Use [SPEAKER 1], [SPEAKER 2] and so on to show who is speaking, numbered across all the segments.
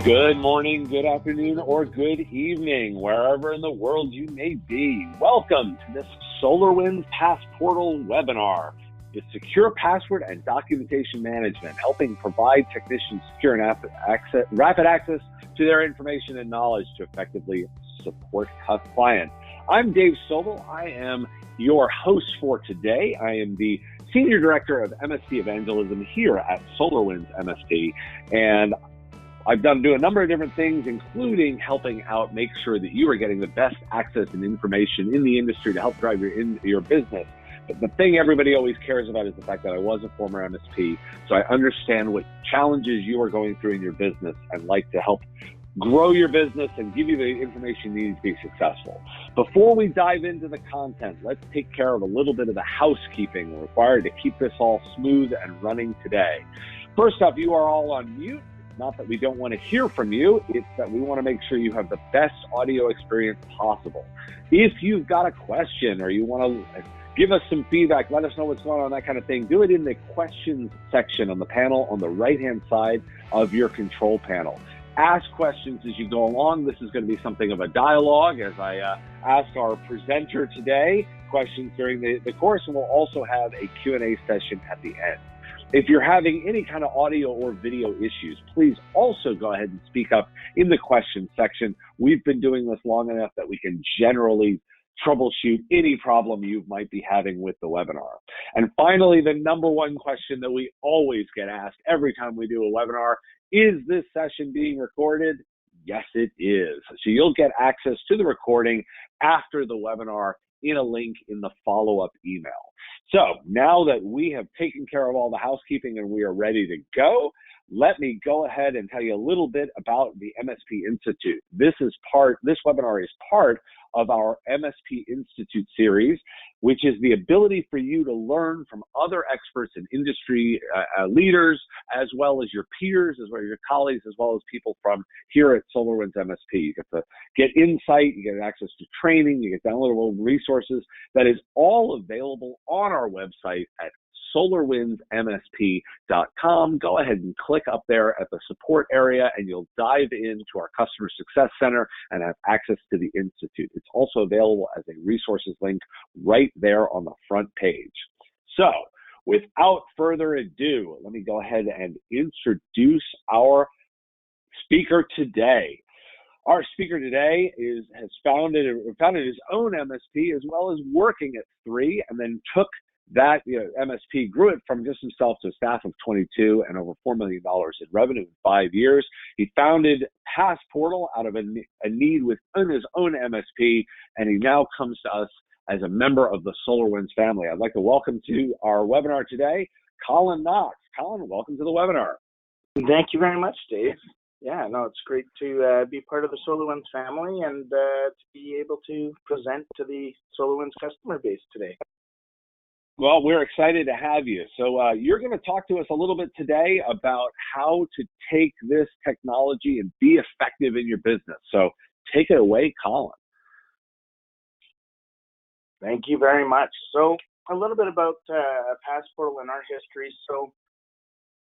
[SPEAKER 1] Good morning, good afternoon, or good evening, wherever in the world you may be. Welcome to this SolarWinds Passportal webinar with secure password and documentation management, helping provide technicians secure and rapid access to their information and knowledge to effectively support clients. I'm Dave Sobel. I am your host for today. I am the Senior Director of MSP Evangelism here at SolarWinds MSP, and I've done a number of different things, including helping out make sure that you are getting the best access and information in the industry to help drive your business. But the thing everybody always cares about is the fact that I was a former MSP, so I understand what challenges you are going through in your business and like to help grow your business and give you the information you need to be successful. Before we dive into the content, let's take care of a little bit of the housekeeping required to keep this all smooth and running today. First up, you are all on mute. Not that we don't want to hear from you, it's that we want to make sure you have the best audio experience possible. If you've got a question or you want to give us some feedback, let us know what's going on, that kind of thing, do it in the questions section on the panel on the right-hand side of your control panel. Ask questions as you go along. This is going to be something of a dialogue as I ask our presenter today questions during the course, and we'll also have a Q&A session at the end. If you're having any kind of audio or video issues, please also go ahead and speak up in the questions section. We've been doing this long enough that we can generally troubleshoot any problem you might be having with the webinar. And finally, the number one question that we always get asked every time we do a webinar, is this session being recorded? Yes, it is. So you'll get access to the recording after the webinar in a link in the follow-up email. So now that we have taken care of all the housekeeping and we are ready to go, let me go ahead and tell you a little bit about the MSP Institute. This webinar is part of our MSP Institute series, which is the ability for you to learn from other experts and industry leaders, as well as your peers, as well as your colleagues, as well as people from here at SolarWinds MSP. You get to get insight, you get access to training, you get downloadable resources. That is all available on our website at SolarWindsMSP.com. Go ahead and click up there at the support area and you'll dive into our Customer Success Center and have access to the Institute. It's also available as a resources link right there on the front page. So without further ado, let me go ahead and introduce our speaker today. Our speaker today has founded his own MSP as well as working at 3, and then took that MSP, grew it from just himself to a staff of 22 and over $4 million in revenue in 5 years. He founded Passportal out of a need within his own MSP, and he now comes to us as a member of the SolarWinds family. I'd like to welcome to our webinar today, Colin Knox. Colin, welcome to the webinar.
[SPEAKER 2] Thank you very much, Dave. Yeah, no, it's great to be part of the SolarWinds family and to be able to present to the SolarWinds customer base today.
[SPEAKER 1] Well, we're excited to have you. So you're going to talk to us a little bit today about how to take this technology and be effective in your business. So take it away, Colin.
[SPEAKER 2] Thank you very much. So a little bit about Passportal and our history. So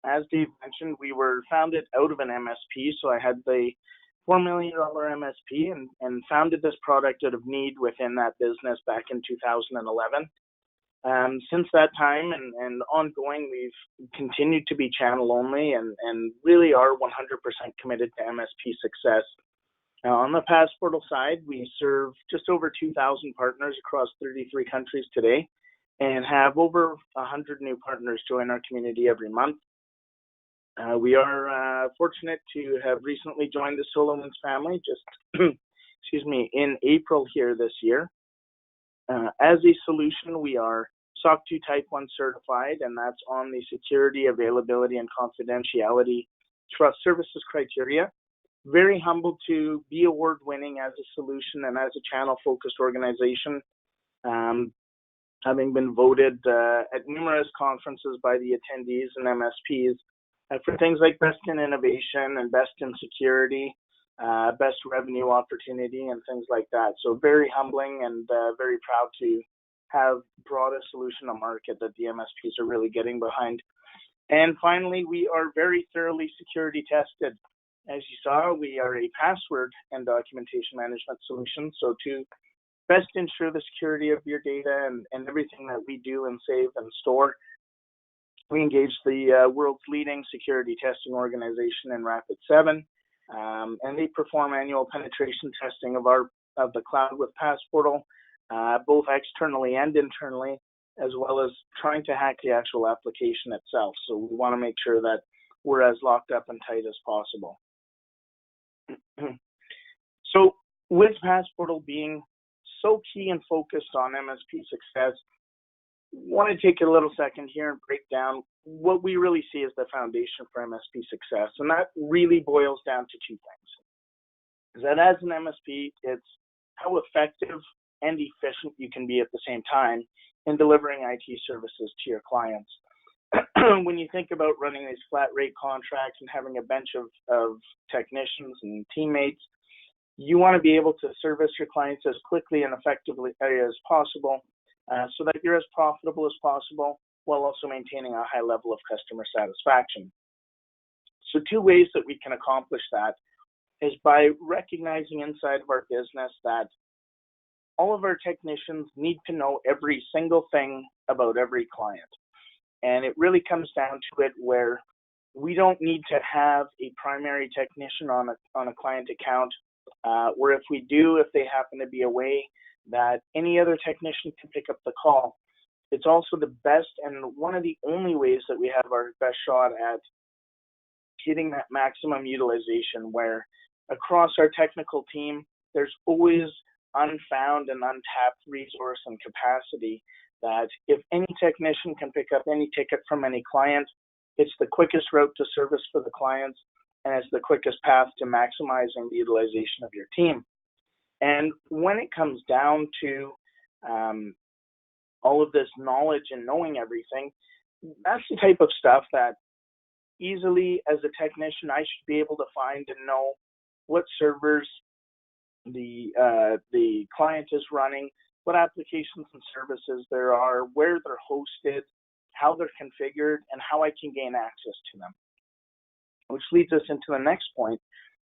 [SPEAKER 2] as Dave mentioned, we were founded out of an MSP. So I had the $4 million MSP and founded this product out of need within that business back in 2011. Since that time and ongoing, we've continued to be channel only and really are 100% committed to MSP success. Now, on the Passportal side, we serve just over 2,000 partners across 33 countries today and have over 100 new partners join our community every month. We are fortunate to have recently joined the SolarWinds family just, in April here this year. As a solution, we are SOC 2 Type 1 certified, and that's on the security, availability, and confidentiality trust services criteria. Very humbled to be award-winning as a solution and as a channel-focused organization, having been voted at numerous conferences by the attendees and MSPs for things like Best in Innovation and Best in Security, Best Revenue Opportunity, and things like that. So very humbling and very proud to have brought a solution to market that the MSPs are really getting behind. And finally, we are very thoroughly security tested. as you saw, we are a password and documentation management solution. So to best ensure the security of your data and everything that we do and save and store, we engage the world's leading security testing organization in Rapid7, and they perform annual penetration testing of the cloud with Passportal, both externally and internally, as well as trying to hack the actual application itself. So we want to make sure that we're as locked up and tight as possible. So with Passportal being so key and focused on MSP success, I want to take a little second here and break down what we really see as the foundation for MSP success. And that really boils down to two things. Is that as an MSP, it's how effective and efficient you can be at the same time in delivering IT services to your clients. When you think about running these flat rate contracts and having a bench of technicians and teammates, you want to be able to service your clients as quickly and effectively as possible, so that you're as profitable as possible while also maintaining a high level of customer satisfaction. So two ways that we can accomplish that is by recognizing inside of our business that all of our technicians need to know every single thing about every client. And it really comes down to it where we don't need to have a primary technician on a client account, where if we do, if they happen to be away, that any other technician can pick up the call. It's also the best and one of the only ways that we have our best shot at hitting that maximum utilization, where across our technical team, there's always unfound and untapped resource and capacity that if any technician can pick up any ticket from any client, it's the quickest route to service for the clients, and it's the quickest path to maximizing the utilization of your team. And when it comes down to all of this knowledge and knowing everything, that's the type of stuff that easily as a technician, I should be able to find and know what servers the client is running, what applications and services there are, where they're hosted, how they're configured, and how I can gain access to them. Which leads us into the next point,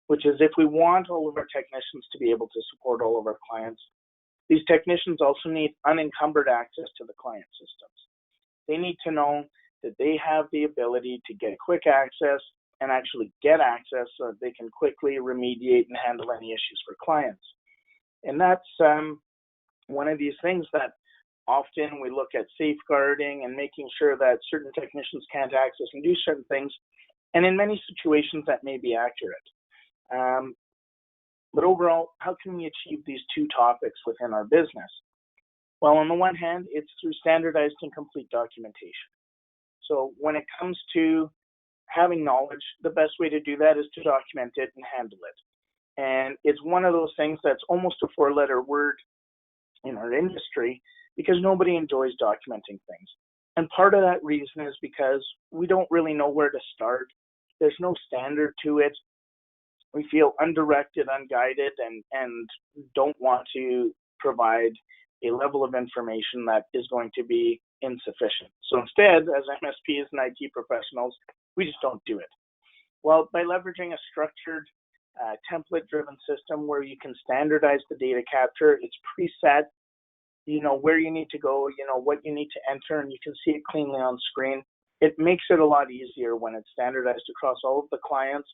[SPEAKER 2] which is if we want all of our technicians to be able to support all of our clients, these technicians also need unencumbered access to the client systems. They need to know that they have the ability to get quick access and actually get access so that they can quickly remediate and handle any issues for clients. And that's one of these things that often we look at safeguarding and making sure that certain technicians can't access and do certain things. And in many situations that may be accurate. But overall, how can we achieve these two topics within our business? Well, on the one hand, it's through standardized and complete documentation. So when it comes to having knowledge, the best way to do that is to document it and handle it. And it's one of those things that's almost a four-letter word in our industry because nobody enjoys documenting things. And part of that reason is because we don't really know where to start. There's no standard to it. We feel undirected, unguided, and don't want to provide a level of information that is going to be insufficient. So instead, as MSPs and IT professionals, we just don't do it. Well, by leveraging a structured, template-driven system where you can standardize the data capture, it's preset, you know where you need to go, you know what you need to enter, and you can see it cleanly on screen. It makes it a lot easier when it's standardized across all of the clients,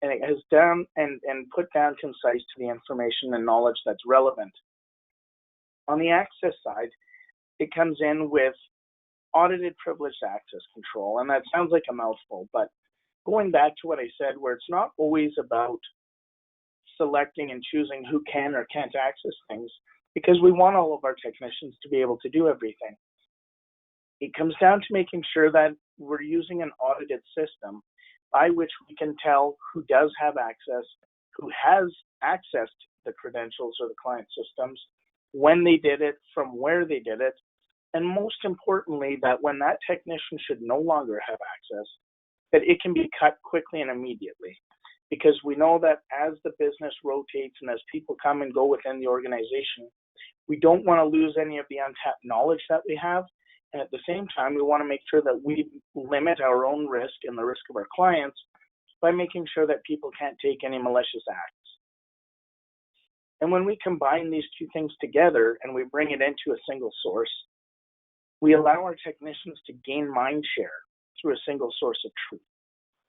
[SPEAKER 2] and it has down and put down concise to the information and knowledge that's relevant. On the access side, it comes in with audited privileged access control, and that sounds like a mouthful, but going back to what I said, where it's not always about selecting and choosing who can or can't access things, because we want all of our technicians to be able to do everything. It comes down to making sure that we're using an audited system by which we can tell who does have access, who has accessed the credentials or the client systems, when they did it, from where they did it, and most importantly, that when that technician should no longer have access, that it can be cut quickly and immediately. Because we know that as the business rotates and as people come and go within the organization, we don't want to lose any of the untapped knowledge that we have. And at the same time, we want to make sure that we limit our own risk and the risk of our clients by making sure that people can't take any malicious acts. And when we combine these two things together and we bring it into a single source, we allow our technicians to gain mind share through a single source of truth.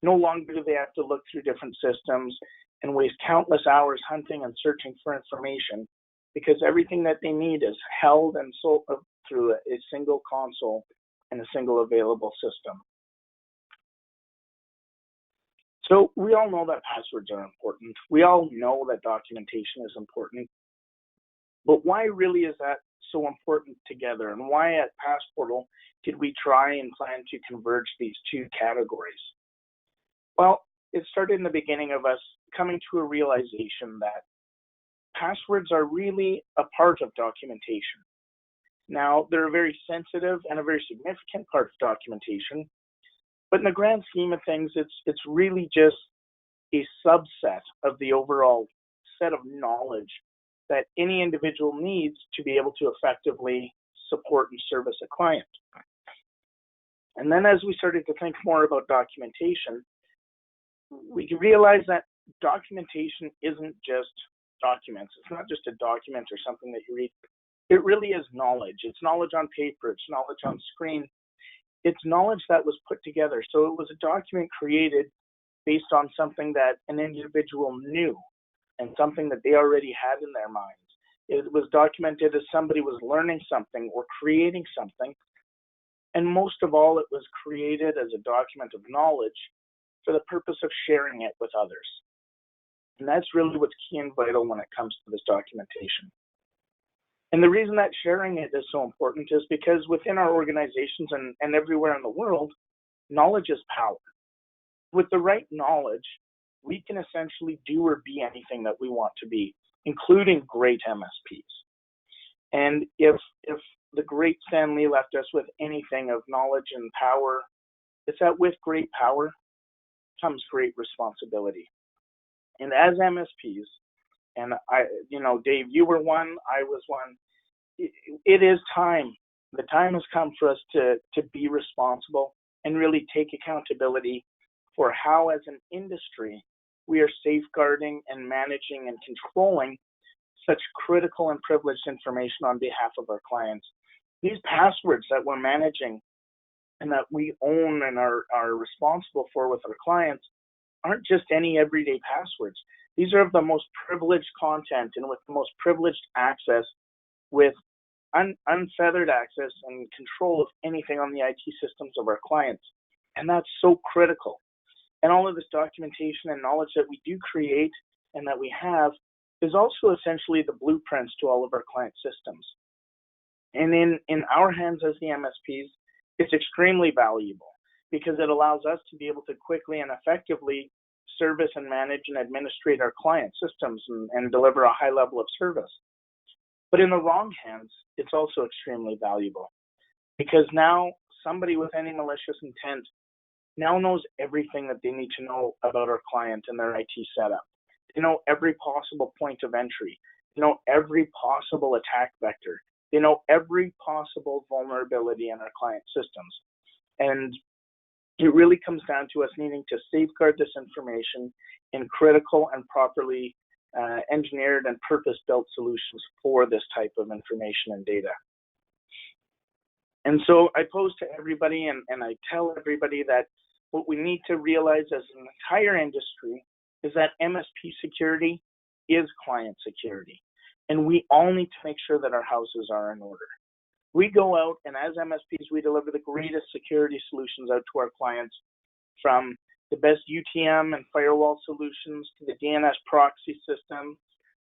[SPEAKER 2] No longer do they have to look through different systems and waste countless hours hunting and searching for information, because everything that they need is held and sold through a single console and a single available system. So we all know that passwords are important. We all know that documentation is important. But why really is that so important together? And why at Passportal did we try and plan to converge these two categories? Well, it started in the beginning of us coming to a realization that passwords are really a part of documentation. Now, they're a very sensitive and a very significant part of documentation, but in the grand scheme of things, it's really just a subset of the overall set of knowledge that any individual needs to be able to effectively support and service a client. And then as we started to think more about documentation, we realized that documentation isn't just documents. It's not just a document or something that you read. It really is knowledge. It's knowledge on paper. It's knowledge on screen. It's knowledge that was put together. So it was a document created based on something that an individual knew and something that they already had in their minds. It was documented as somebody was learning something or creating something. And most of all, it was created as a document of knowledge for the purpose of sharing it with others. And that's really what's key and vital when it comes to this documentation. And the reason that sharing it is so important is because within our organizations and everywhere in the world, knowledge is power. With the right knowledge, we can essentially do or be anything that we want to be, including great MSPs. And if the great Stan Lee left us with anything of knowledge and power, it's that with great power comes great responsibility. And as MSPs, and Dave, you were one, I was one, it is time. The time has come for us to be responsible and really take accountability for how, as an industry, we are safeguarding and managing and controlling such critical and privileged information on behalf of our clients. These passwords that we're managing and that we own and are responsible for with our clients aren't just any everyday passwords. These are of the most privileged content and with the most privileged access, with unfeathered access and control of anything on the IT systems of our clients. And that's so critical. And all of this documentation and knowledge that we do create and that we have is also essentially the blueprints to all of our client systems. And in our hands as the MSPs, it's extremely valuable because it allows us to be able to quickly and effectively service and manage and administrate our client systems and deliver a high level of service. But in the wrong hands, it's also extremely valuable because now somebody with any malicious intent now knows everything that they need to know about our client and their IT setup. They know every possible point of entry. They know every possible attack vector. They know every possible vulnerability in our client systems. And it really comes down to us needing to safeguard this information in critical and properly engineered and purpose-built solutions for this type of information and data. And so I pose to everybody and I tell everybody that what we need to realize as an entire industry is that MSP security is client security. And we all need to make sure that our houses are in order. We go out and as MSPs, we deliver the greatest security solutions out to our clients, from the best UTM and firewall solutions to the DNS proxy system,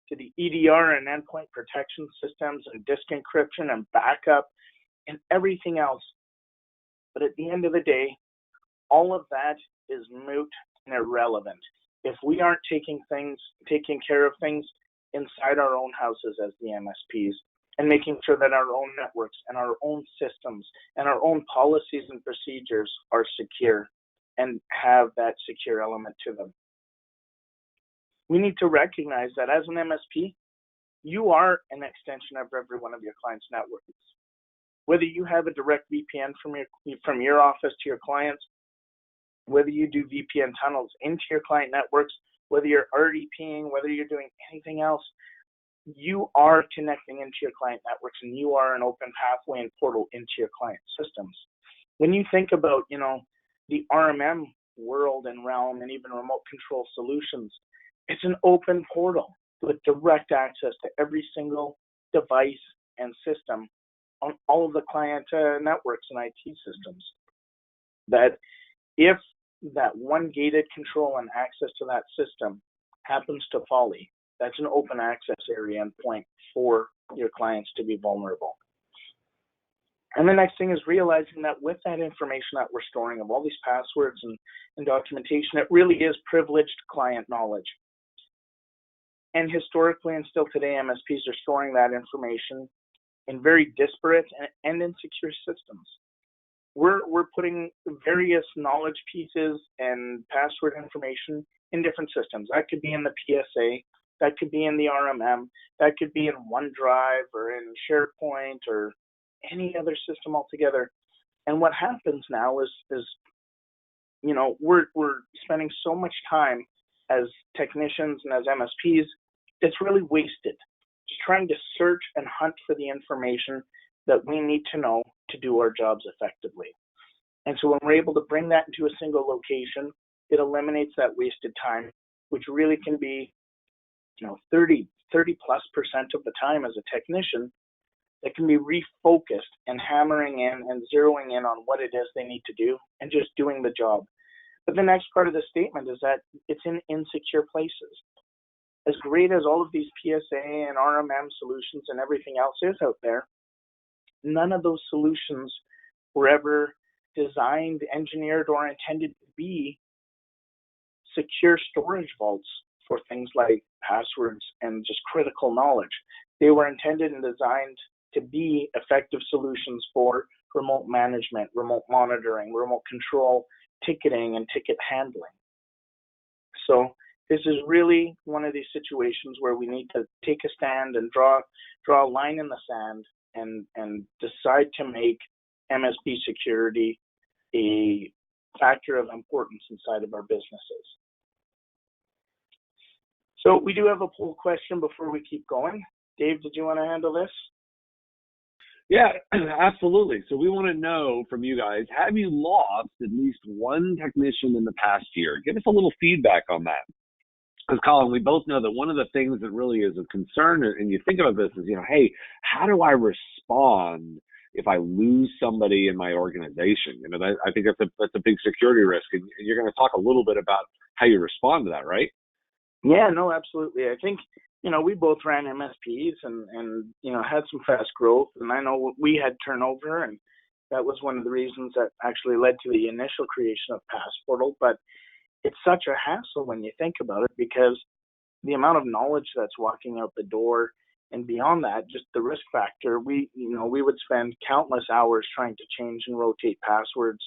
[SPEAKER 2] to the EDR and endpoint protection systems and disk encryption and backup and everything else. But at the end of the day, all of that is moot and irrelevant if we aren't taking care of things inside our own houses as the MSPs and making sure that our own networks and our own systems and our own policies and procedures are secure and have that secure element to them. We need to recognize that as an MSP, you are an extension of every one of your clients' networks. Whether you have a direct VPN from your office to your clients, whether you do VPN tunnels into your client networks, whether you're RDPing, whether you're doing anything else, you are connecting into your client networks, and you are an open pathway and portal into your client systems. When you think about, the RMM world and realm and even remote control solutions, it's an open portal with direct access to every single device and system on all of the client networks and IT systems. That if that one gated control and access to that system happens to folly, that's an open access area and point for your clients to be vulnerable. And the next thing is realizing that with that information that we're storing of all these passwords and documentation, it really is privileged client knowledge. And historically and still today, MSPs are storing that information in very disparate and insecure systems. We're putting various knowledge pieces and password information in different systems. That could be in the PSA, that could be in the RMM, that could be in OneDrive or in SharePoint or any other system altogether. And what happens now is we're spending so much time as technicians and as MSPs, it's really wasted just trying to search and hunt for the information that we need to know to do our jobs effectively. And so when we're able to bring that into a single location, it eliminates that wasted time, which really can be 30+% of the time as a technician, that can be refocused and hammering in and zeroing in on what it is they need to do and just doing the job. But the next part of the statement is that it's in insecure places. As great as all of these PSA and RMM solutions and everything else is out there, none of those solutions were ever designed, engineered, or intended to be secure storage vaults for things like passwords and just critical knowledge. They were intended and designed to be effective solutions for remote management, remote monitoring, remote control, ticketing, and ticket handling. So this is really one of these situations where we need to take a stand and draw a line in the sand and decide to make MSP security a factor of importance inside of our businesses. So we do have a poll question before we keep going. Dave, did you want to handle this?
[SPEAKER 1] Yeah, absolutely. So we want to know from you guys, have you lost at least one technician in the past year? Give us a little feedback on that. Because, Colin, we both know that one of the things that really is a concern, and you think about this, is, hey, how do I respond if I lose somebody in my organization? I think that's a big security risk, and you're going to talk a little bit about how you respond to that, right?
[SPEAKER 2] Yeah, no, absolutely. I think, we both ran MSPs and had some fast growth, and I know we had turnover, and that was one of the reasons that actually led to the initial creation of Passportal. But it's such a hassle when you think about it, because the amount of knowledge that's walking out the door, and beyond that, just the risk factor, we would spend countless hours trying to change and rotate passwords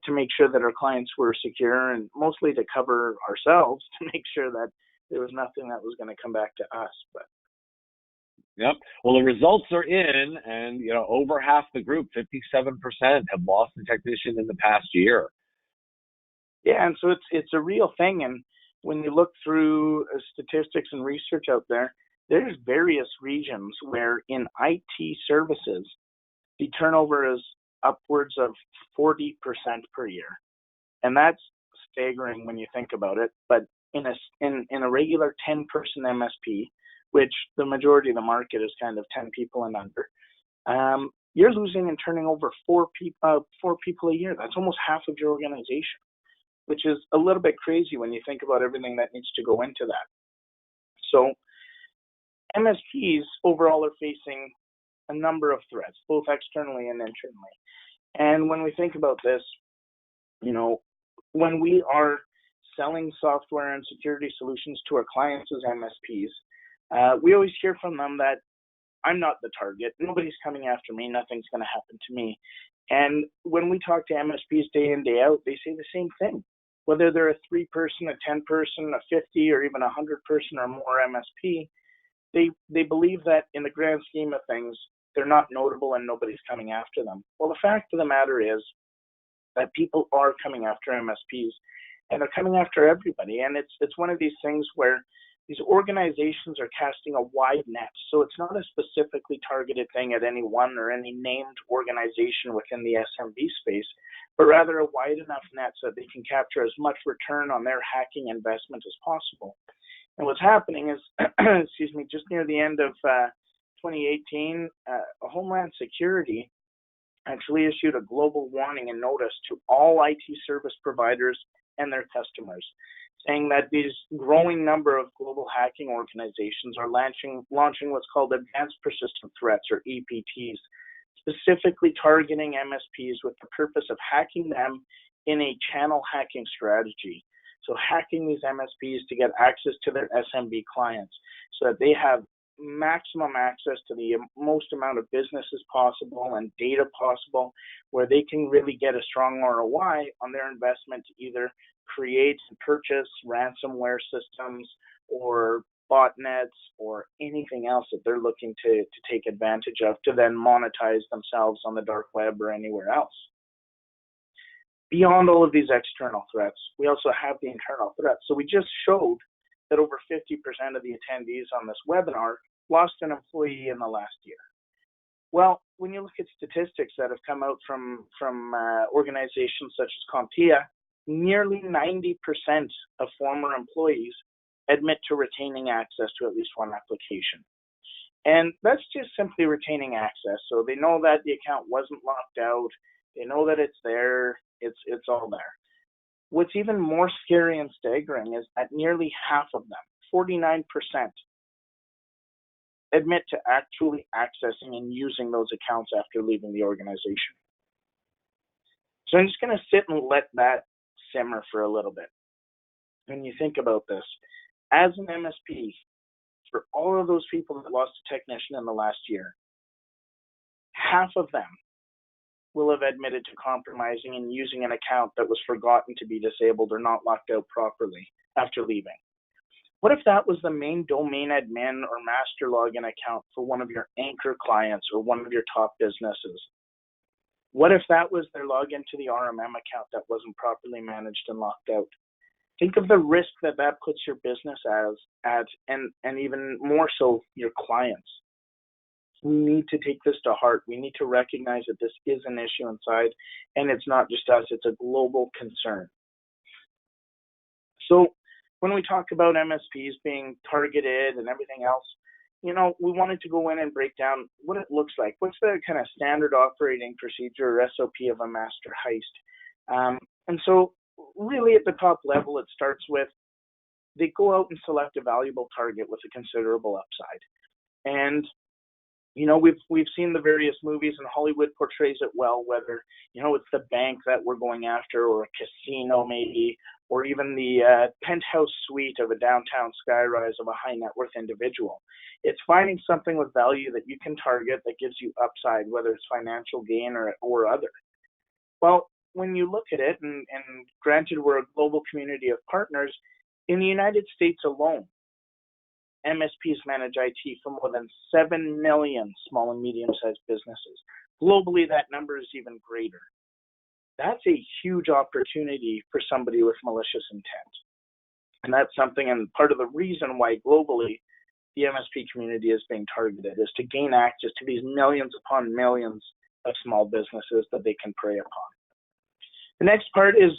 [SPEAKER 2] to make sure that our clients were secure, and mostly to cover ourselves, to make sure that there was nothing that was going to come back to us. But
[SPEAKER 1] yep. Well, the results are in, and over half the group, 57%, have lost a technician in the past year.
[SPEAKER 2] Yeah, and so it's a real thing. And when you look through statistics and research out there, there's various regions where in IT services, the turnover is upwards of 40% per year. And that's staggering when you think about it. But in a regular 10-person MSP, which the majority of the market is kind of 10 people and under, you're losing and turning over four people a year. That's almost half of your organization, which is a little bit crazy when you think about everything that needs to go into that. So MSPs overall are facing a number of threats, both externally and internally. And when we think about this, when we are selling software and security solutions to our clients as MSPs, we always hear from them that I'm not the target. Nobody's coming after me. Nothing's going to happen to me. And when we talk to MSPs day in, day out, they say the same thing. Whether they're a 3-person, a 10-person, a 50, or even a 100-person or more MSP, they believe that in the grand scheme of things, they're not notable and nobody's coming after them. Well, the fact of the matter is, that people are coming after MSPs, and they're coming after everybody. And it's one of these things where these organizations are casting a wide net. So it's not a specifically targeted thing at any one or any named organization within the SMB space, but rather a wide enough net so that they can capture as much return on their hacking investment as possible. And what's happening is, excuse me, just near the end of 2018, Homeland Security actually issued a global warning and notice to all IT service providers and their customers, saying that these growing number of global hacking organizations are launching what's called advanced persistent threats, or APTs, specifically targeting MSPs with the purpose of hacking them in a channel hacking strategy. So hacking these MSPs to get access to their SMB clients so that they have maximum access to the most amount of businesses possible and data possible, where they can really get a strong ROI on their investment to either create and purchase ransomware systems or botnets or anything else that they're looking to take advantage of to then monetize themselves on the dark web or anywhere else. Beyond all of these external threats, we also have the internal threats. So we just showed that over 50% of the attendees on this webinar lost an employee in the last year. Well, when you look at statistics that have come out from organizations such as CompTIA, nearly 90% of former employees admit to retaining access to at least one application. And that's just simply retaining access. So they know that the account wasn't locked out. They know that it's there. It's all there. What's even more scary and staggering is that nearly half of them, 49%, admit to actually accessing and using those accounts after leaving the organization. So I'm just going to sit and let that simmer for a little bit. When you think about this, as an MSP, for all of those people that lost a technician in the last year, half of them will have admitted to compromising and using an account that was forgotten to be disabled or not locked out properly after leaving. What if that was the main domain admin or master login account for one of your anchor clients or one of your top businesses? What if that was their login to the RMM account that wasn't properly managed and locked out? Think of the risk that puts your business at, and even more so your clients. We need to take this to heart. We need to recognize that this is an issue inside, and it's not just us, it's a global concern. So when we talk about MSPs being targeted and everything else, we wanted to go in and break down what it looks like. What's the kind of standard operating procedure or SOP of a master heist? And so really at the top level, it starts with they go out and select a valuable target with a considerable upside. And we've seen the various movies, and Hollywood portrays it well, whether, it's the bank that we're going after, or a casino maybe, or even the penthouse suite of a downtown skyrise of a high net worth individual. It's finding something with value that you can target that gives you upside, whether it's financial gain or other. Well, when you look at it, and granted we're a global community of partners, in the United States alone, MSPs manage IT for more than 7 million small and medium-sized businesses. Globally, that number is even greater. That's a huge opportunity for somebody with malicious intent. And that's something, and part of the reason why globally the MSP community is being targeted is to gain access to these millions upon millions of small businesses that they can prey upon. The next part is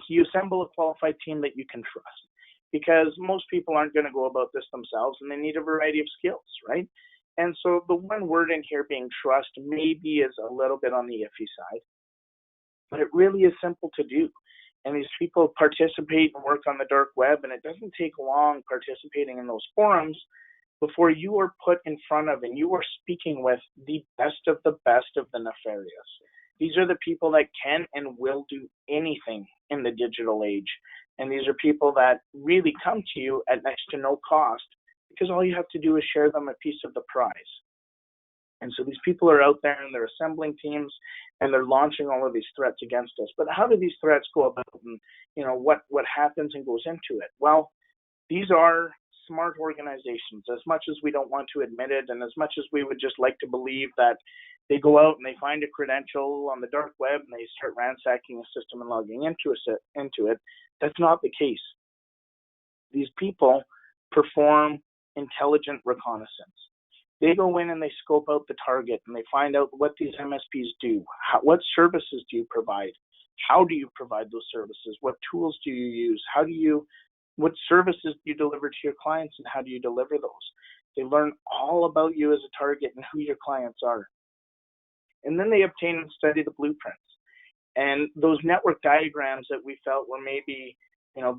[SPEAKER 2] you assemble a qualified team that you can trust, because most people aren't going to go about this themselves, and they need a variety of skills, right? And so the one word in here being trust maybe is a little bit on the iffy side, but it really is simple to do. And these people participate and work on the dark web, and it doesn't take long participating in those forums before you are put in front of and you are speaking with the best of the nefarious. These are the people that can and will do anything in the digital age. And these are people that really come to you at next to no cost, because all you have to do is share them a piece of the prize. And so these people are out there and they're assembling teams and they're launching all of these threats against us. But how do these threats go about, and what happens and goes into it? Well, these are smart organizations. As much as we don't want to admit it, and as much as we would just like to believe that They go out and they find a credential on the dark web and they start ransacking a system and logging into it. That's not the case. These people perform intelligent reconnaissance. They go in and they scope out the target and they find out what these MSPs do. What services do you provide? How do you provide those services? What tools do you use? What services do you deliver to your clients and how do you deliver those? They learn all about you as a target and who your clients are. And then they obtain and study the blueprints. And those network diagrams that we felt were maybe,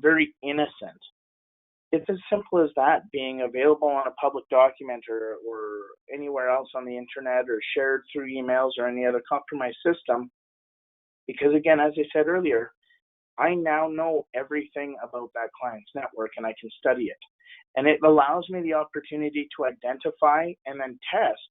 [SPEAKER 2] very innocent. It's as simple as that, being available on a public document or anywhere else on the internet or shared through emails or any other compromised system. Because again, as I said earlier, I now know everything about that client's network and I can study it. And it allows me the opportunity to identify and then test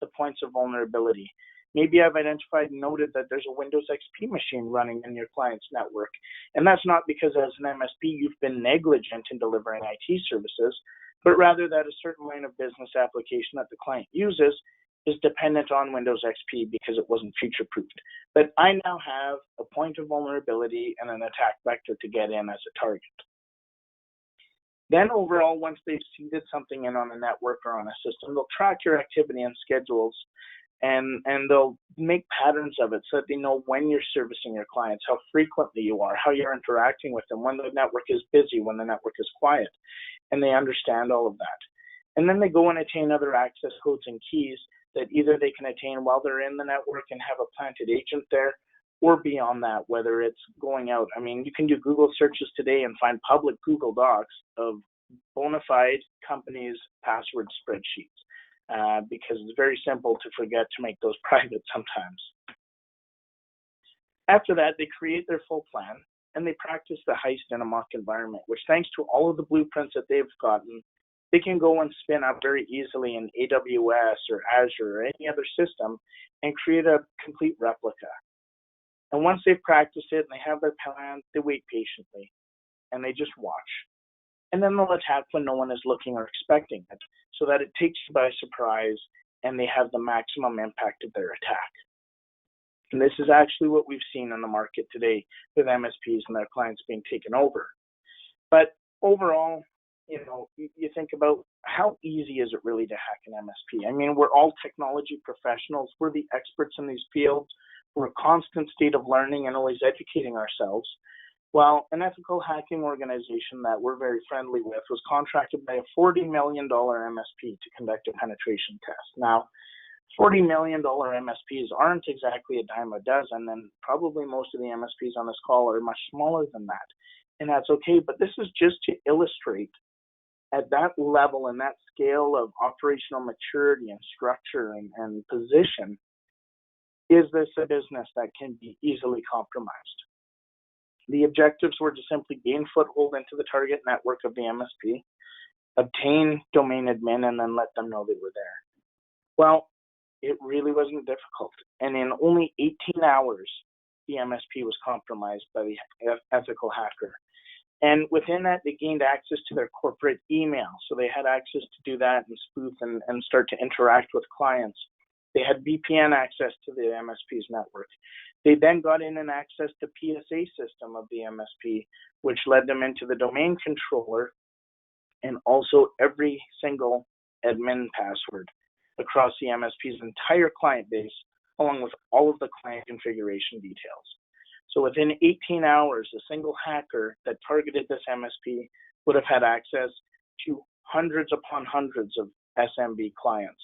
[SPEAKER 2] the points of vulnerability. Maybe I've identified and noted that there's a Windows XP machine running in your client's network. And that's not because as an MSP you've been negligent in delivering IT services, but rather that a certain line of business application that the client uses is dependent on Windows XP because it wasn't future-proofed. But I now have a point of vulnerability and an attack vector to get in as a target. Then overall, once they've seeded something in on a network or on a system, they'll track your activity and schedules and they'll make patterns of it so that they know when you're servicing your clients, how frequently you are, how you're interacting with them, when the network is busy, when the network is quiet, and they understand all of that. And then they go and attain other access codes and keys that either they can attain while they're in the network and have a planted agent there, or beyond that, whether it's going out. I mean, you can do Google searches today and find public Google Docs of bona fide companies' password spreadsheets. Because it's very simple to forget to make those private sometimes. After that, they create their full plan and they practice the heist in a mock environment, which thanks to all of the blueprints that they've gotten, they can go and spin up very easily in AWS or Azure or any other system and create a complete replica. And once they've practiced it and they have their plan, they wait patiently and they just watch. And then they'll attack when no one is looking or expecting it, so that it takes you by surprise and they have the maximum impact of their attack. And this is actually what we've seen in the market today with MSPs and their clients being taken over. But overall, you think about how easy is it really to hack an MSP? I mean, we're all technology professionals. We're the experts in these fields. We're a constant state of learning and always educating ourselves. Well, an ethical hacking organization that we're very friendly with was contracted by a $40 million MSP to conduct a penetration test. Now, $40 million MSPs aren't exactly a dime a dozen, and probably most of the MSPs on this call are much smaller than that. And that's okay, but this is just to illustrate at that level and that scale of operational maturity and structure and position, is this a business that can be easily compromised? The objectives were to simply gain foothold into the target network of the MSP, obtain domain admin, and then let them know they were there. Well, it really wasn't difficult. And in only 18 hours, the MSP was compromised by the ethical hacker. And within that, they gained access to their corporate email. So they had access to do that and spoof and start to interact with clients. They had VPN access to the MSP's network. They then got in and accessed the PSA system of the MSP, which led them into the domain controller and also every single admin password across the MSP's entire client base, along with all of the client configuration details. So within 18 hours, a single hacker that targeted this MSP would have had access to hundreds upon hundreds of SMB clients,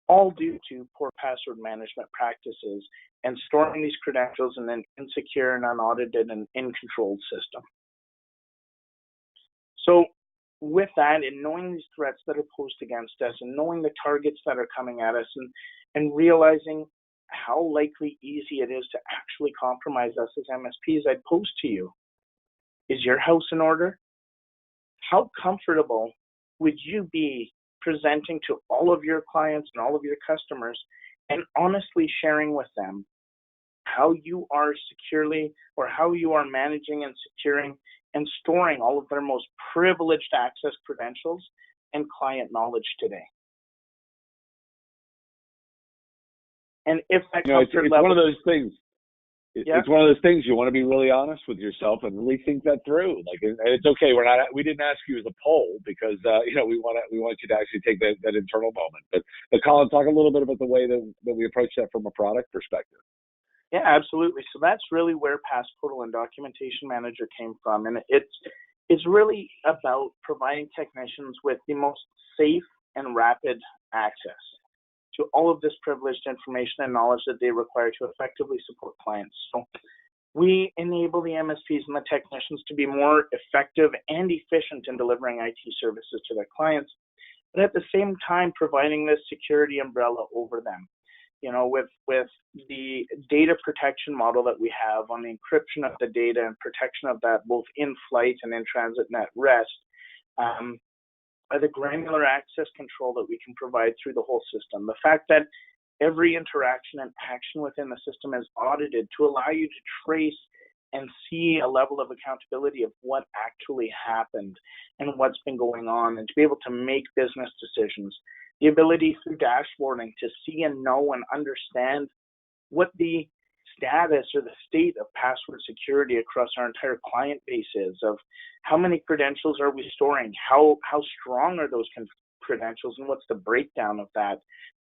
[SPEAKER 2] all due to poor password management practices and storing these credentials in an insecure and unaudited and uncontrolled system. So with that, and knowing these threats that are posed against us and knowing the targets that are coming at us and realizing how likely easy it is to actually compromise us as MSPs, I'd pose to you, is your house in order? How comfortable would you be presenting to all of your clients and all of your customers and honestly sharing with them how you are securely or how you are managing and securing and storing all of their most privileged access credentials and client knowledge today? And if that
[SPEAKER 1] it's
[SPEAKER 2] level,
[SPEAKER 1] one of those things.
[SPEAKER 2] Yeah.
[SPEAKER 1] It's one of those things you want to be really honest with yourself and really think that through. Like, and it's okay. We didn't ask you as a poll because we want you to actually take that internal moment. But Colin, talk a little bit about the way that we approach that from a product perspective.
[SPEAKER 2] Yeah, absolutely. So that's really where Passportal and Documentation Manager came from, and it's really about providing technicians with the most safe and rapid access to all of this privileged information and knowledge that they require to effectively support clients. So we enable the MSPs and the technicians to be more effective and efficient in delivering IT services to their clients, but at the same time providing this security umbrella over them. With the data protection model that we have on the encryption of the data and protection of that both in flight and in transit and at rest, by the granular access control that we can provide through the whole system. The fact that every interaction and action within the system is audited to allow you to trace and see a level of accountability of what actually happened and what's been going on, and to be able to make business decisions. The ability through dashboarding to see and know and understand what the status or the state of password security across our entire client base is, of how many credentials are we storing, how strong are those credentials, and what's the breakdown of that,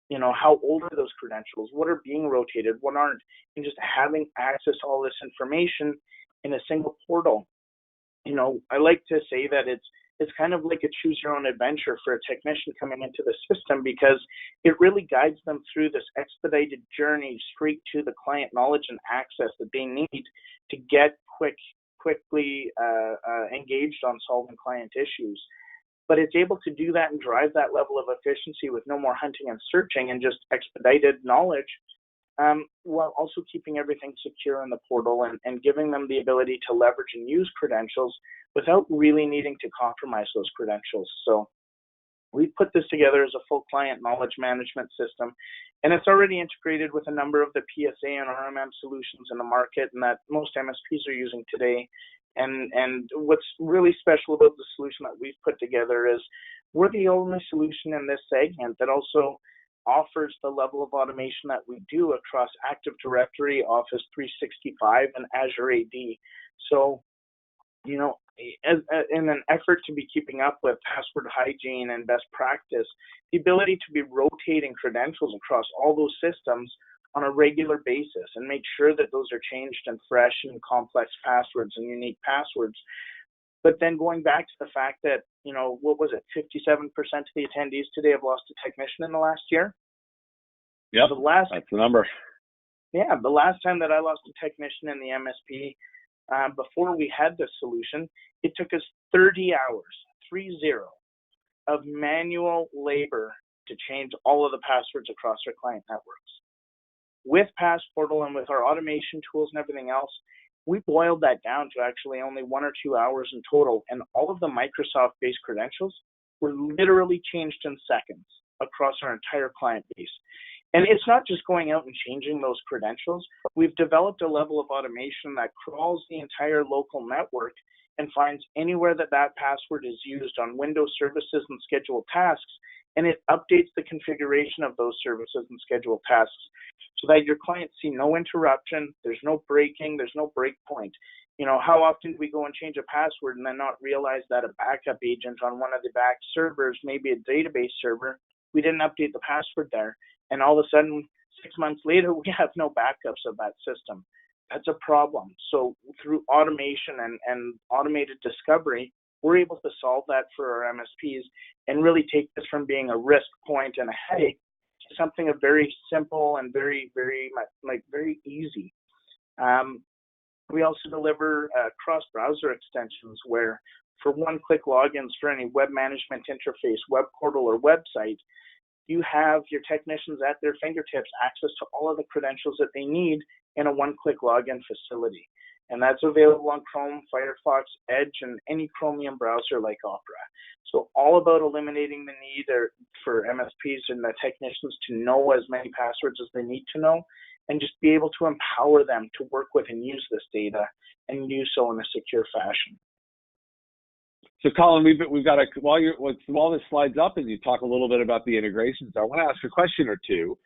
[SPEAKER 2] how old are those credentials, what are being rotated, what aren't, and just having access to all this information in a single portal. I like to say that it's kind of like a choose your own adventure for a technician coming into the system, because it really guides them through this expedited journey straight to the client knowledge and access that they need to get quickly engaged on solving client issues. But it's able to do that and drive that level of efficiency with no more hunting and searching and just expedited knowledge, while also keeping everything secure in the portal and giving them the ability to leverage and use credentials without really needing to compromise those credentials. So we put this together as a full client knowledge management system, and it's already integrated with a number of the PSA and RMM solutions in the market and that most MSPs are using today. And what's really special about the solution that we've put together is we're the only solution in this segment that also offers the level of automation that we do across Active Directory, Office 365, and Azure AD. So, in an effort to be keeping up with password hygiene and best practice, the ability to be rotating credentials across all those systems on a regular basis and make sure that those are changed and fresh and complex passwords and unique passwords. But then going back to the fact that, 57% of the attendees today have lost a technician in the last year?
[SPEAKER 1] Yeah, that's the number.
[SPEAKER 2] Yeah, the last time that I lost a technician in the MSP, before we had this solution, it took us 30 hours, of manual labor to change all of the passwords across our client networks. With Passportal and with our automation tools and everything else, we boiled that down to actually only 1 or 2 hours in total, and all of the Microsoft-based credentials were literally changed in seconds across our entire client base. And it's not just going out and changing those credentials. We've developed a level of automation that crawls the entire local network and finds anywhere that password is used on Windows services and scheduled tasks, and it updates the configuration of those services and scheduled tasks so that your clients see no interruption, there's no breaking, there's no break point. How often do we go and change a password and then not realize that a backup agent on one of the back servers, maybe a database server, we didn't update the password there, and all of a sudden, 6 months later, we have no backups of that system. That's a problem. So through automation and automated discovery, we're able to solve that for our MSPs and really take this from being a risk point and a headache to something of very simple and very, very very easy. We also deliver cross-browser extensions where for one-click logins for any web management interface, web portal, or website, you have your technicians at their fingertips access to all of the credentials that they need in a one-click login facility. And that's available on Chrome, Firefox, Edge, and any Chromium browser like Opera. So all about eliminating the need for MSPs and the technicians to know as many passwords as they need to know, and just be able to empower them to work with and use this data and do so in a secure fashion.
[SPEAKER 1] So Colin, we've got while this slides up and you talk a little bit about the integrations, I want to ask a question or two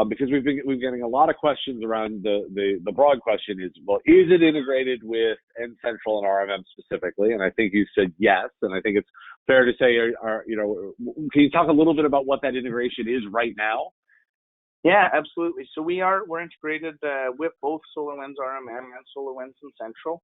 [SPEAKER 1] because we've been getting a lot of questions around the broad question is, well, is it integrated with N Central and RMM specifically? And I think you said yes, and I think it's fair to say, can you talk a little bit about what that integration is right now?
[SPEAKER 2] Yeah, absolutely. So we're integrated with both SolarWinds RMM and SolarWinds N Central.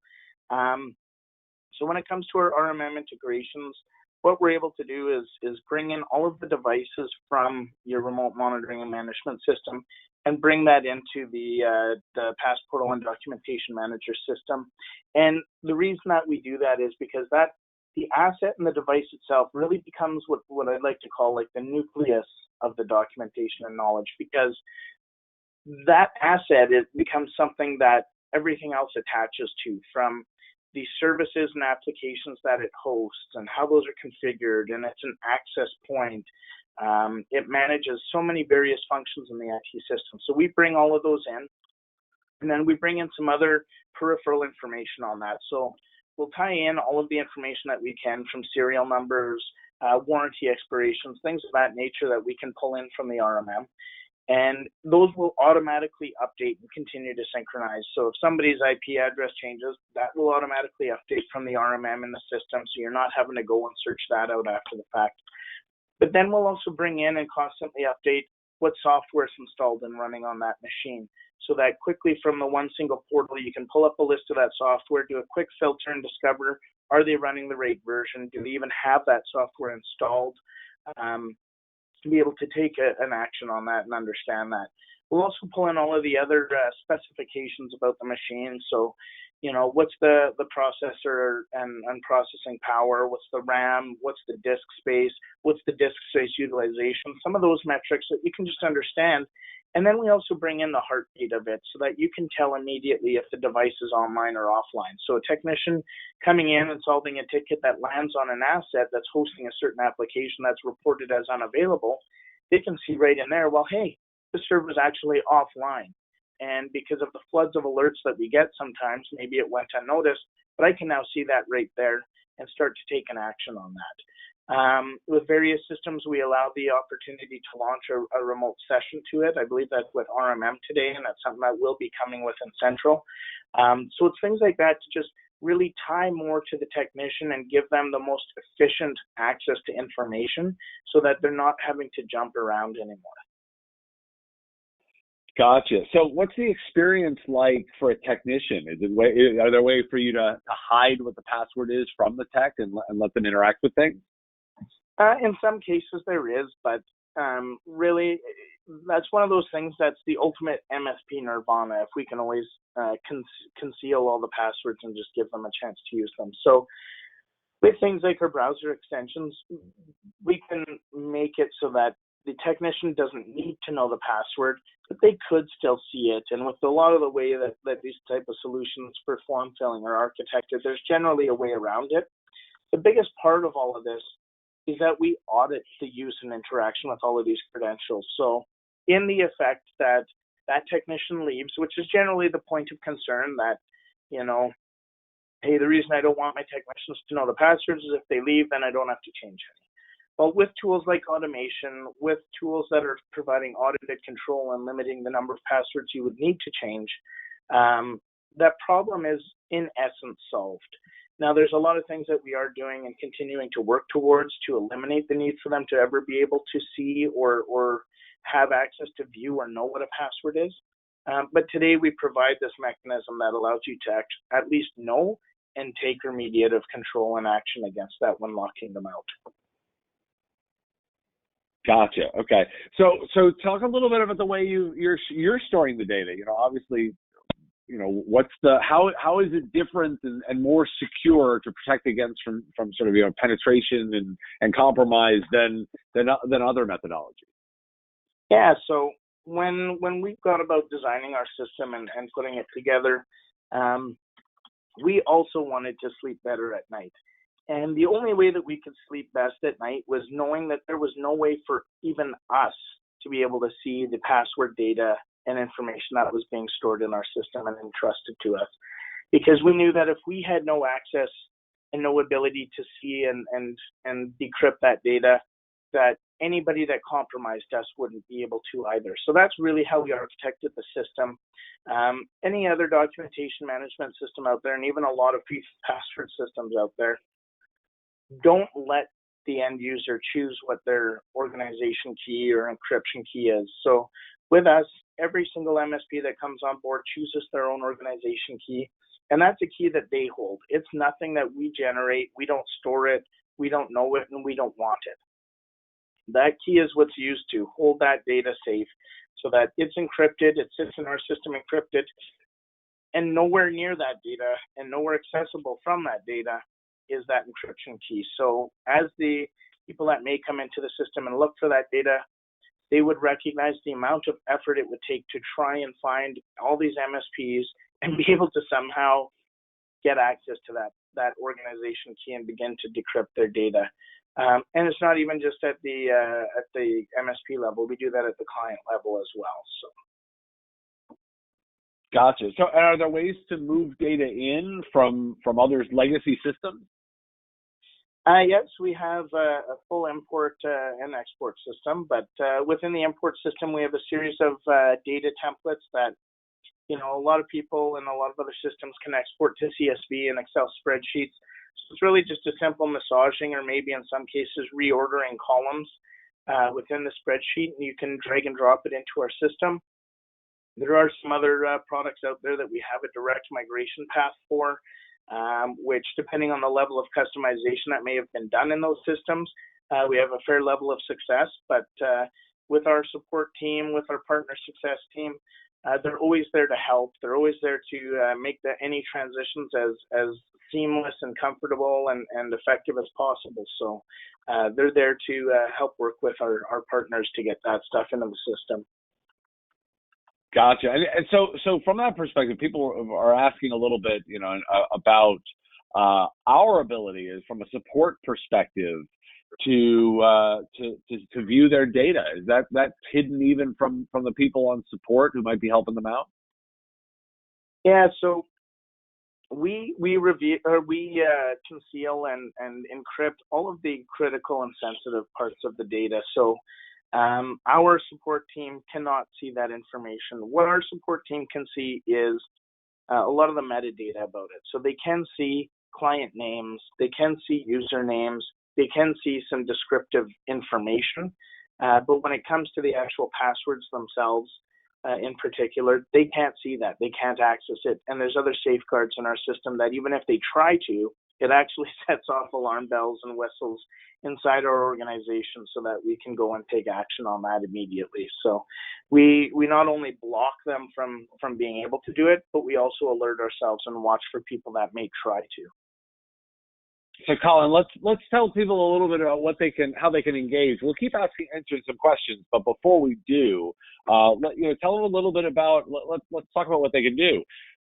[SPEAKER 2] So when it comes to our RMM integrations, what we're able to do is bring in all of the devices from your remote monitoring and management system and bring that into the Passportal and Documentation Manager system. And the reason that we do that is because the asset and the device itself really becomes what I'd like to call like the nucleus of the documentation and knowledge, because that asset, it becomes something that everything else attaches to, from the services and applications that it hosts and how those are configured, and it's an access point. It manages so many various functions in the IT system. So we bring all of those in, and then we bring in some other peripheral information on that. So we'll tie in all of the information that we can from serial numbers, warranty expirations, things of that nature that we can pull in from the RMM. And those will automatically update and continue to synchronize. So if somebody's IP address changes, that will automatically update from the RMM in the system, so you're not having to go and search that out after the fact. But then we'll also bring in and constantly update what software is installed and running on that machine, so that quickly from the one single portal, you can pull up a list of that software, do a quick filter and discover, are they running the right version? Do they even have that software installed? To be able to take an action on that and understand that. We'll also pull in all of the other specifications about the machine. So, what's the processor and processing power? What's the RAM? What's the disk space? What's the disk space utilization? Some of those metrics that you can just understand. And then we also bring in the heartbeat of it so that you can tell immediately if the device is online or offline. So a technician coming in and solving a ticket that lands on an asset that's hosting a certain application that's reported as unavailable, they can see right in there, well, hey, the server is actually offline. And because of the floods of alerts that we get sometimes, maybe it went unnoticed, but I can now see that right there and start to take an action on that. With various systems, we allow the opportunity to launch a remote session to it. I believe that's with RMM today, and that's something that will be coming with N Central. So it's things like that to just really tie more to the technician and give them the most efficient access to information so that they're not having to jump around anymore.
[SPEAKER 1] Gotcha. So what's the experience like for a technician? Are there ways for you to hide what the password is from the tech and let them interact with things?
[SPEAKER 2] In some cases there is, but really that's one of those things that's the ultimate MSP nirvana, if we can always conceal all the passwords and just give them a chance to use them. So with things like our browser extensions, we can make it so that the technician doesn't need to know the password, but they could still see it. And with a lot of the way that these type of solutions for form filling are architected, there's generally a way around it. The biggest part of all of this is that we audit the use and interaction with all of these credentials. So in the effect that technician leaves, which is generally the point of concern, that, hey, the reason I don't want my technicians to know the passwords is if they leave, then I don't have to change any. Well, with tools like automation, with tools that are providing audited control and limiting the number of passwords you would need to change, that problem is in essence solved. Now, there's a lot of things that we are doing and continuing to work towards to eliminate the need for them to ever be able to see or have access to view or know what a password is. But today we provide this mechanism that allows you to at least know and take remediative control and action against that when locking them out.
[SPEAKER 1] Gotcha. Okay. So talk a little bit about the way you're storing the data. Obviously, how is it different and more secure to protect against from sort of penetration and compromise than other methodologies?
[SPEAKER 2] Yeah. So when we got about designing our system and putting it together, we also wanted to sleep better at night. And the only way that we could sleep best at night was knowing that there was no way for even us to be able to see the password data and information that was being stored in our system and entrusted to us. Because we knew that if we had no access and no ability to see and decrypt that data, that anybody that compromised us wouldn't be able to either. So that's really how we architected the system. Any other documentation management system out there, and even a lot of password systems out there, don't let the end user choose what their organization key or encryption key is. So with us, every single MSP that comes on board chooses their own organization key, and that's a key that they hold. It's nothing that we generate. We don't store it. We don't know it, and we don't want it. That key is what's used to hold that data safe so that it's encrypted, it sits in our system encrypted, and nowhere near that data and nowhere accessible from that data is that encryption key. So as the people that may come into the system and look for that data, they would recognize the amount of effort it would take to try and find all these MSPs and be able to somehow get access to that organization key and begin to decrypt their data. And it's not even just at the MSP level. We do that at the client level as well. So.
[SPEAKER 1] Gotcha. So are there ways to move data in from others' legacy systems?
[SPEAKER 2] Yes, we have a full import and export system, but within the import system, we have a series of data templates that, a lot of people and a lot of other systems can export to CSV and Excel spreadsheets. So it's really just a simple massaging, or maybe in some cases reordering columns within the spreadsheet, and you can drag and drop it into our system. There are some other products out there that we have a direct migration path for, which, depending on the level of customization that may have been done in those systems, we have a fair level of success. But with our support team, with our partner success team, they're always there to help. They're always there to make any transitions as seamless and comfortable and effective as possible. So they're there to help work with our partners to get that stuff into the system.
[SPEAKER 1] Gotcha. And so from that perspective, people are asking a little bit, about our ability is from a support perspective to view their data. Is that's hidden even from the people on support who might be helping them out?
[SPEAKER 2] Yeah. So we review, or we conceal and encrypt all of the critical and sensitive parts of the data. So our support team cannot see that information. What our support team can see is a lot of the metadata about it. So they can see client names, they can see usernames, they can see some descriptive information. But when it comes to the actual passwords themselves, in particular, they can't see that. They can't access it. And there's other safeguards in our system that even if they try to, it actually sets off alarm bells and whistles inside our organization so that we can go and take action on that immediately. So we not only block them from being able to do it, but we also alert ourselves and watch for people that may try to.
[SPEAKER 1] So Colin, let's tell people a little bit about how they can engage. We'll keep answering some questions, but before we do, tell them a little bit about. Let's talk about what they can do.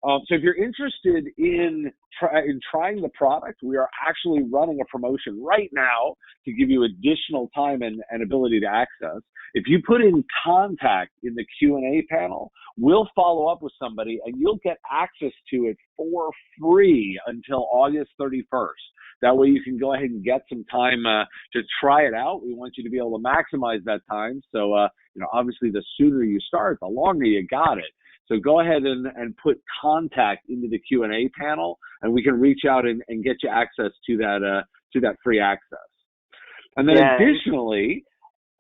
[SPEAKER 1] So if you're interested in trying the product, we are actually running a promotion right now to give you additional time and ability to access. If you put in contact in the Q&A panel, we'll follow up with somebody and you'll get access to it for free until August 31st. That way you can go ahead and get some time to try it out. We want you to be able to maximize that time. So, obviously the sooner you start, the longer you got it. So go ahead and put contact into the Q&A panel, and we can reach out and get you access to that free access. And then additionally,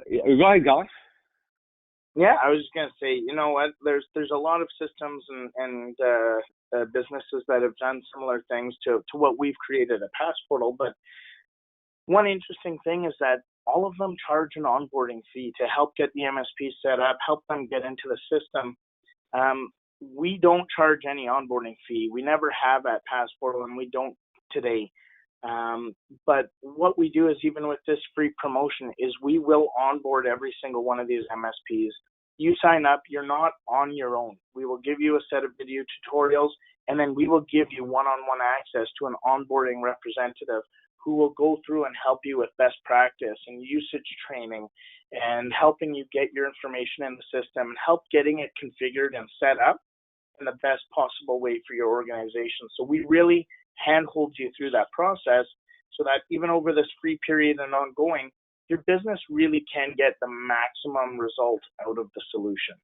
[SPEAKER 1] go ahead, Colin.
[SPEAKER 2] Yeah, I was just going to say, you know what, there's a lot of systems and businesses that have done similar things to what we've created at Passportal. But one interesting thing is that all of them charge an onboarding fee to help get the MSP set up, help them get into the system. We don't charge any onboarding fee. We never have at Passportal, and we don't today. But what we do is, even with this free promotion, is we will onboard every single one of these MSPs. You sign up, you're not on your own. We will give you a set of video tutorials, and then we will give you one-on-one access to an onboarding representative who will go through and help you with best practice and usage training and helping you get your information in the system and help getting it configured and set up in the best possible way for your organization. So we really handholds you through that process so that even over this free period and ongoing, your business really can get the maximum result out of the solution.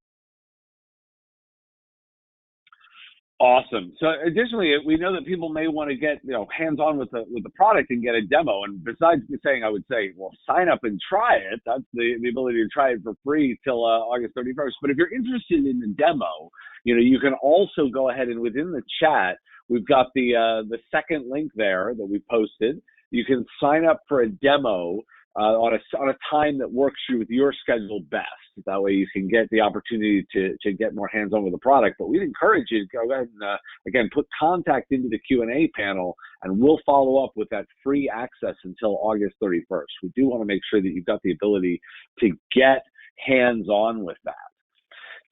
[SPEAKER 1] Awesome. So additionally, we know that people may want to get hands-on with the product and get a demo. And besides saying, I would say, well, sign up and try it. That's the ability to try it for free till August 31st. But if you're interested in the demo, you can also go ahead and within the chat, we've got the second link there that we posted. You can sign up for a demo on a time that works with your schedule best. That way you can get the opportunity to get more hands-on with the product. But we'd encourage you to go ahead and, again, put contact into the Q&A panel, and we'll follow up with that free access until August 31st. We do want to make sure that you've got the ability to get hands-on with that.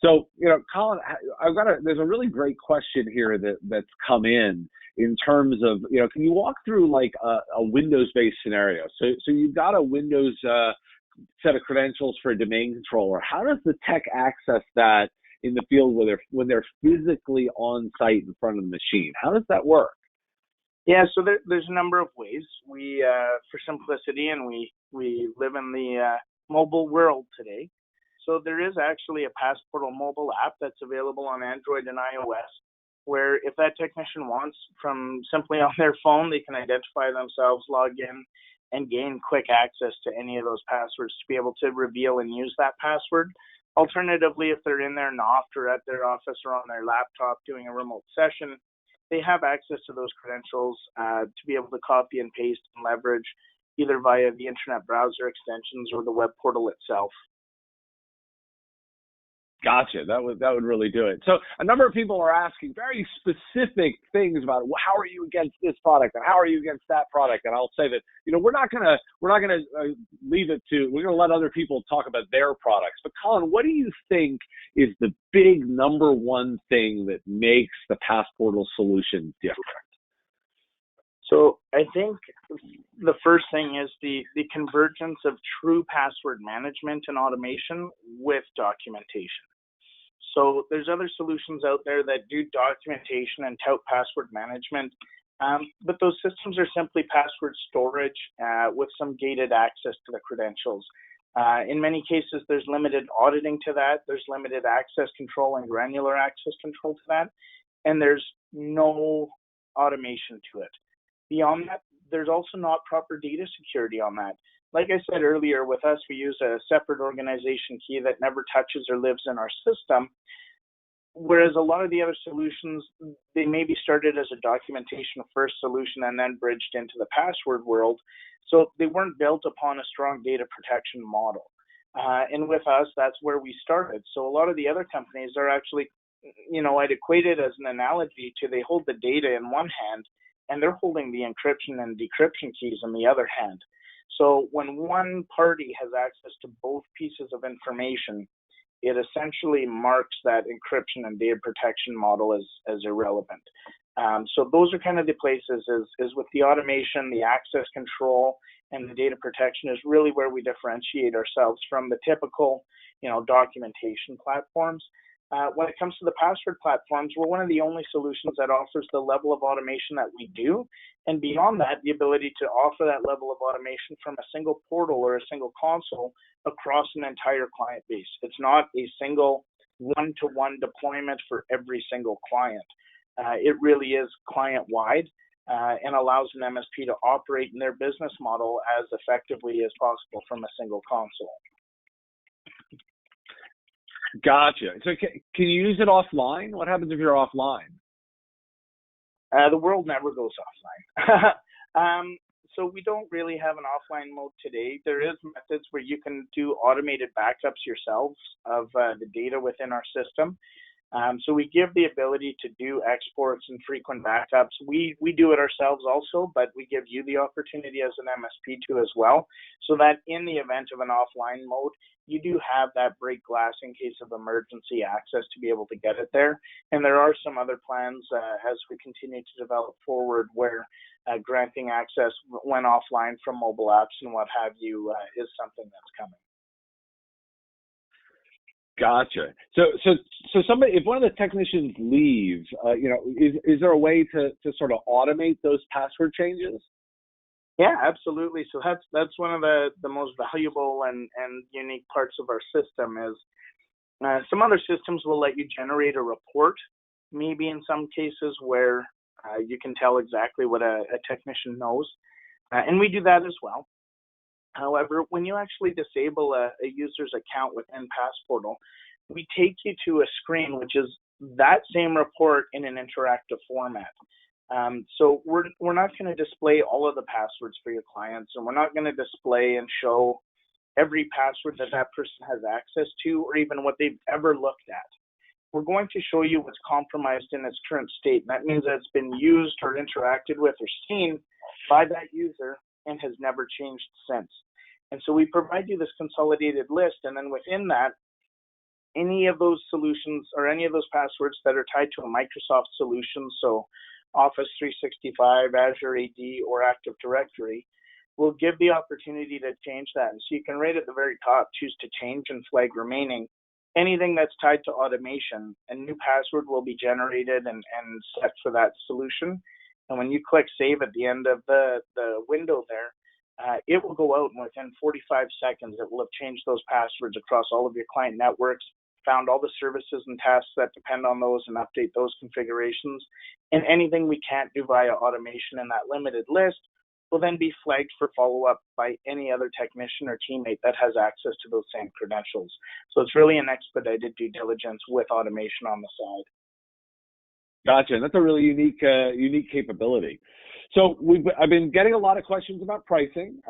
[SPEAKER 1] So, Colin, there's a really great question here that's come in terms of, can you walk through like a Windows-based scenario? So you've got a Windows set of credentials for a domain controller. How does the tech access that in the field when they're physically on site in front of the machine? How does that work?
[SPEAKER 2] Yeah, so there's a number of ways. We, for simplicity, and we live in the mobile world today. So there is actually a Passportal mobile app that's available on Android and iOS, where if that technician wants, from simply on their phone, they can identify themselves, log in, and gain quick access to any of those passwords to be able to reveal and use that password. Alternatively, if they're in their NOFT or at their office or on their laptop doing a remote session, they have access to those credentials to be able to copy and paste and leverage either via the internet browser extensions or the web portal itself.
[SPEAKER 1] Gotcha. That would really do it. So a number of people are asking very specific things about how are you against this product and how are you against that product. And I'll say that we're not gonna leave it to, we're gonna let other people talk about their products. But Colin, what do you think is the big number one thing that makes the Passportal solution different?
[SPEAKER 2] So I think the first thing is the convergence of true password management and automation with documentation. So there's other solutions out there that do documentation and tout password management, but those systems are simply password storage with some gated access to the credentials. In many cases, there's limited auditing to that. There's limited access control and granular access control to that, and there's no automation to it. Beyond that, there's also not proper data security on that. Like I said earlier, with us, we use a separate organization key that never touches or lives in our system, whereas a lot of the other solutions, they maybe started as a documentation-first solution and then bridged into the password world, so they weren't built upon a strong data protection model. And with us, that's where we started. So a lot of the other companies are actually, I'd equate it as an analogy to they hold the data in one hand, and they're holding the encryption and decryption keys in the other hand. So when one party has access to both pieces of information, it essentially marks that encryption and data protection model as irrelevant. So those are kind of the places is with the automation, the access control, and the data protection is really where we differentiate ourselves from the typical, documentation platforms. When it comes to the password platforms, we're one of the only solutions that offers the level of automation that we do. And beyond that, the ability to offer that level of automation from a single portal or a single console across an entire client base. It's not a single one-to-one deployment for every single client. It really is client-wide and allows an MSP to operate in their business model as effectively as possible from a single console.
[SPEAKER 1] Gotcha. So can you use it offline? What happens if you're offline?
[SPEAKER 2] The world never goes offline. So we don't really have an offline mode today. There is methods where you can do automated backups yourselves of the data within our system. So we give the ability to do exports and frequent backups. We do it ourselves also, but we give you the opportunity as an MSP to as well, so that in the event of an offline mode, you do have that break glass in case of emergency access to be able to get it there. And there are some other plans as we continue to develop forward where granting access when offline from mobile apps and what have you is something that's coming.
[SPEAKER 1] Gotcha. So somebody, if one of the technicians leaves, is there a way to sort of automate those password changes?
[SPEAKER 2] Yeah, absolutely. So that's one of the most valuable and unique parts of our system is some other systems will let you generate a report, maybe in some cases where you can tell exactly what a technician knows, and we do that as well. However, when you actually disable a user's account within Passportal, we take you to a screen which is that same report in an interactive format. So we're not going to display all of the passwords for your clients, and we're not going to display and show every password that person has access to, or even what they've ever looked at. We're going to show you what's compromised in its current state. And that means that it's been used or interacted with or seen by that user and has never changed since. And so we provide you this consolidated list, and then within that, any of those solutions or any of those passwords that are tied to a Microsoft solution, so Office 365, Azure AD, or Active Directory, will give the opportunity to change that. And so you can right at the very top choose to change and flag remaining. Anything that's tied to automation, a new password will be generated and set for that solution. And when you click save at the end of the window there, it will go out, and within 45 seconds, it will have changed those passwords across all of your client networks, found all the services and tasks that depend on those, and update those configurations. And anything we can't do via automation in that limited list will then be flagged for follow-up by any other technician or teammate that has access to those same credentials. So it's really an expedited due diligence with automation on the side.
[SPEAKER 1] Gotcha. And that's a really unique capability. So I've been getting a lot of questions about pricing.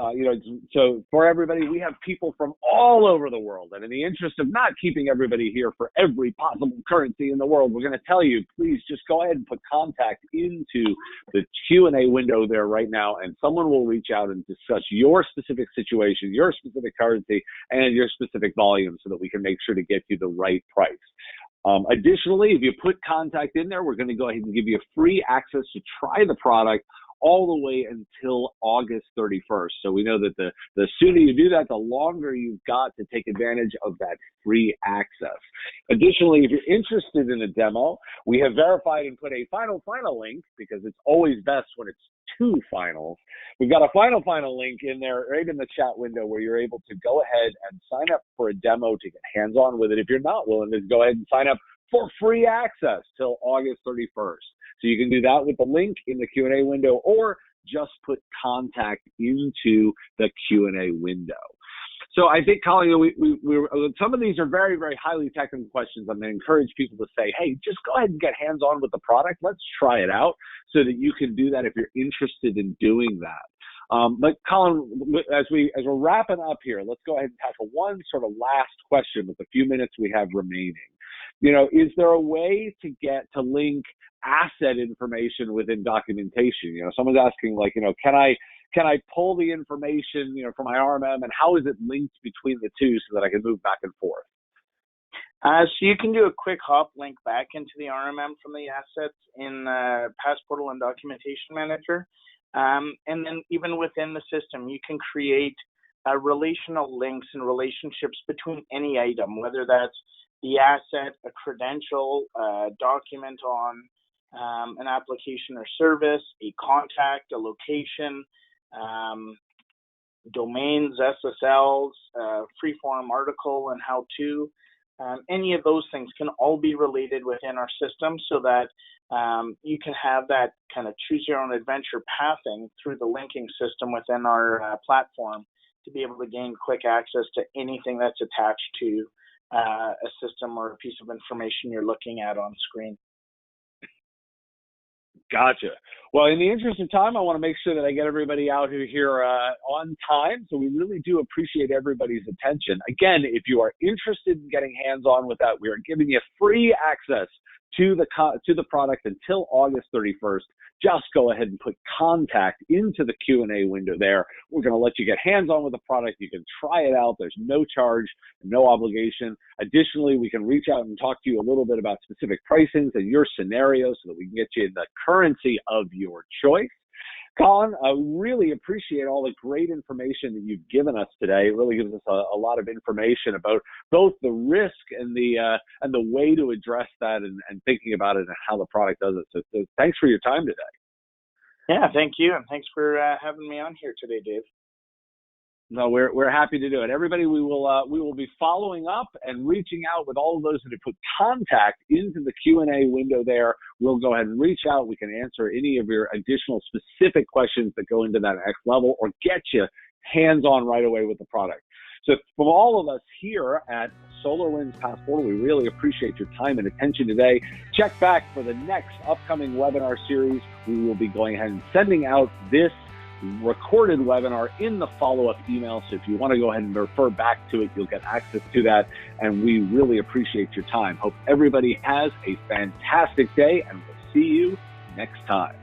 [SPEAKER 1] So for everybody, we have people from all over the world. And in the interest of not keeping everybody here for every possible currency in the world, we're going to tell you, please just go ahead and put contact into the Q&A window there right now, and someone will reach out and discuss your specific situation, your specific currency, and your specific volume so that we can make sure to get you the right price. Additionally, if you put contact in there, we're going to go ahead and give you free access to try the product all the way until August 31st. So we know that the sooner you do that, the longer you've got to take advantage of that free access. Additionally, if you're interested in a demo, we have verified and put a final link, because it's always best when it's two finals. We've got a final link in there right in the chat window where you're able to go ahead and sign up for a demo to get hands-on with it. If you're not willing to go ahead and sign up for free access till August 31st. So you can do that with the link in the Q&A window, or just put contact into the Q&A window. So I think, Colin, some of these are very, very highly technical questions. I'm going to encourage people to say, hey, just go ahead and get hands-on with the product. Let's try it out so that you can do that if you're interested in doing that. But Colin, as we're wrapping up here, let's go ahead and tackle one sort of last question with the few minutes we have remaining. Is there a way to link asset information within documentation? Someone's asking, like, can I pull the information, from my RMM, and how is it linked between the two so that I can move back and forth?
[SPEAKER 2] So you can do a quick hop link back into the RMM from the assets in Passportal and Documentation Manager. And then even within the system, you can create relational links and relationships between any item, whether that's the asset, a credential, a document on an application or service, a contact, a location, domains, SSLs, free-form article, and how-to. Any of those things can all be related within our system so that you can have that kind of choose-your-own-adventure pathing through the linking system within our platform to be able to gain quick access to anything that's attached to a system or a piece of information you're looking at on screen.
[SPEAKER 1] Gotcha. Well, in the interest of time, I want to make sure that I get everybody out here on time. So we really do appreciate everybody's attention. Again, if you are interested in getting hands-on with that, we are giving you free access to the product until August 31st. Just go ahead and put contact into the Q&A window there. We're going to let you get hands-on with the product. You can try it out. There's no charge, no obligation. Additionally, we can reach out and talk to you a little bit about specific pricings and your scenario so that we can get you the currency of your choice. Colin, I really appreciate all the great information that you've given us today. It really gives us a lot of information about both the risk and the way to address that and thinking about it and how the product does it. So thanks for your time today.
[SPEAKER 2] Yeah, thank you, and thanks for having me on here today, Dave.
[SPEAKER 1] No, we're happy to do it. Everybody, we will be following up and reaching out with all of those that have put contact into the Q&A window there. We'll go ahead and reach out. We can answer any of your additional specific questions that go into that next level or get you hands-on right away with the product. So from all of us here at SolarWinds Passportal, we really appreciate your time and attention today. Check back for the next upcoming webinar series. We will be going ahead and sending out this recorded webinar in the follow-up email. So if you want to go ahead and refer back to it, you'll get access to that. And we really appreciate your time. Hope everybody has a fantastic day, and we'll see you next time.